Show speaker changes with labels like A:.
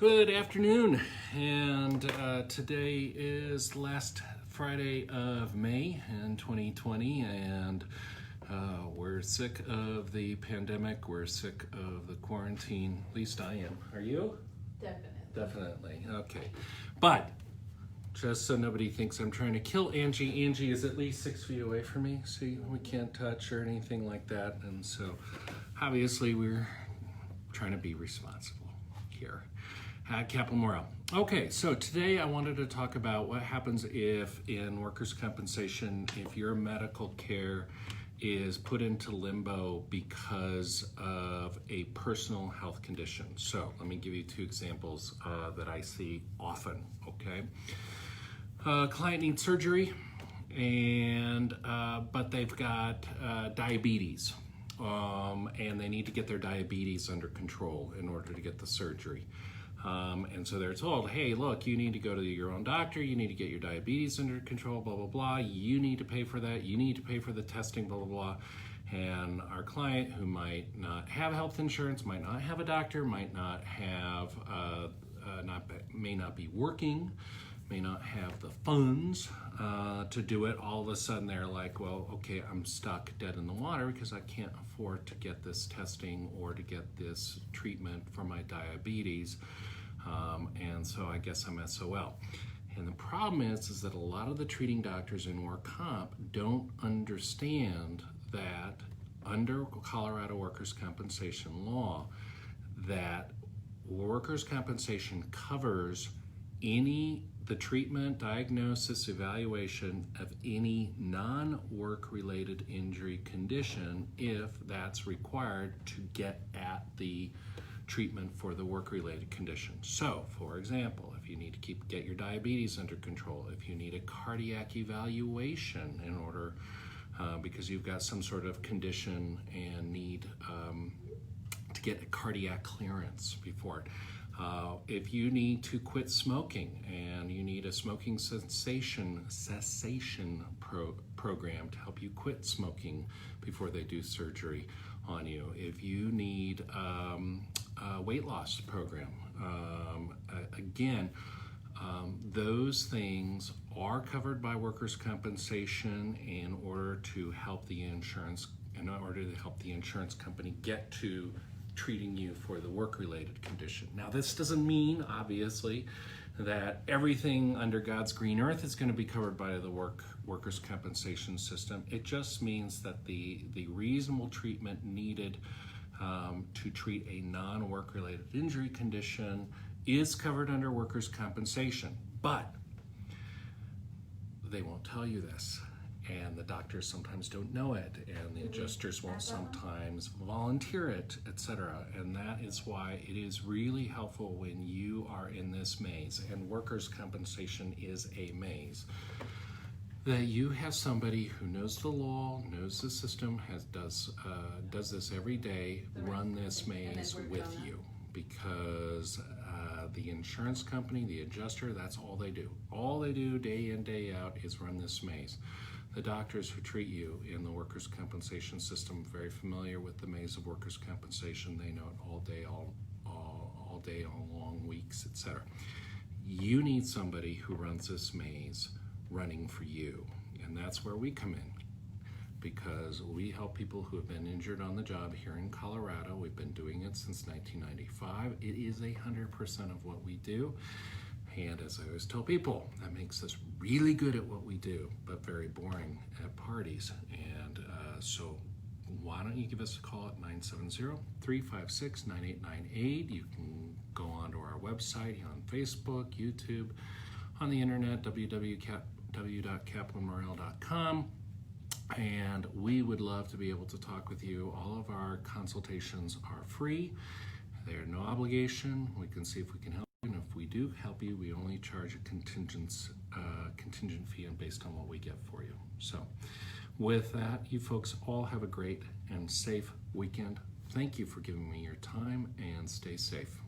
A: Good afternoon, and today is last Friday of May in 2020, and we're sick of the pandemic, we're sick of the quarantine, at least I am. Are you? Definitely, okay. But, just so nobody thinks I'm trying to kill Angie, Angie is at least 6 feet away from me, so we can't touch or anything like that, and so obviously we're trying to be responsible here at Kaplan Morrell. Okay, so today I wanted to talk about what happens if in workers' compensation, if your medical care is put into limbo because of a personal health condition. So let me give you two examples that I see often, okay? A client needs surgery, and but they've got diabetes, and they need to get their diabetes under control in order to get the surgery. And so they're told, hey, look, you need to go to your own doctor, you need to get your diabetes under control, blah, blah, blah. You need to pay for that, you need to pay for the testing, blah, blah, blah. And our client, who might not have health insurance, might not have a doctor, might not have, may not be working, may not have the funds to do it. All of a sudden they're like, well, okay, I'm stuck dead in the water because I can't afford to get this testing or to get this treatment for my diabetes. And so I guess I'm SOL. And the problem is that a lot of the treating doctors in work comp don't understand that under Colorado workers' compensation law, that workers' compensation covers the treatment, diagnosis, evaluation of any non-work related injury condition if that's required to get at the treatment for the work-related condition. So, for example, if you need to get your diabetes under control, if you need a cardiac evaluation in order, because you've got some sort of condition and need to get a cardiac clearance before it. If you need to quit smoking and you need a smoking cessation program to help you quit smoking before they do surgery on you. If you need a weight loss program, those things are covered by workers' compensation in order to help the insurance company get to treating you for the work-related condition. Now, this doesn't mean, obviously, that everything under God's green earth is going to be covered by the workers' compensation system. It just means that the reasonable treatment needed to treat a non-work-related injury condition is covered under workers' compensation. But they won't tell you this. And the doctors sometimes don't know it, and the adjusters won't sometimes volunteer it, etc. And that is why it is really helpful when you are in this maze, and workers' compensation is a maze, that you have somebody who knows the law, knows the system, does this every day, run this maze with you, because the insurance company, the adjuster, that's all they do. All they do day in, day out is run this maze. The doctors who treat you in the workers' compensation system are very familiar with the maze of workers' compensation. They know it all day, all long weeks, etc. You need somebody who runs this maze running for you, and that's where we come in, because we help people who have been injured on the job here in Colorado. We've been doing it since 1995. It is 100% of what we do. And as I always tell people, that makes us really good at what we do, but very boring at parties. And so why don't you give us a call at 970-356-9898. You can go onto our website on Facebook, YouTube, on the internet, www.kaplanmorrell.com. And we would love to be able to talk with you. All of our consultations are free. They're no obligation. We can see if we can help. And if we do help you, we only charge a contingent fee based on what we get for you. So with that, you folks all have a great and safe weekend. Thank you for giving me your time, and stay safe.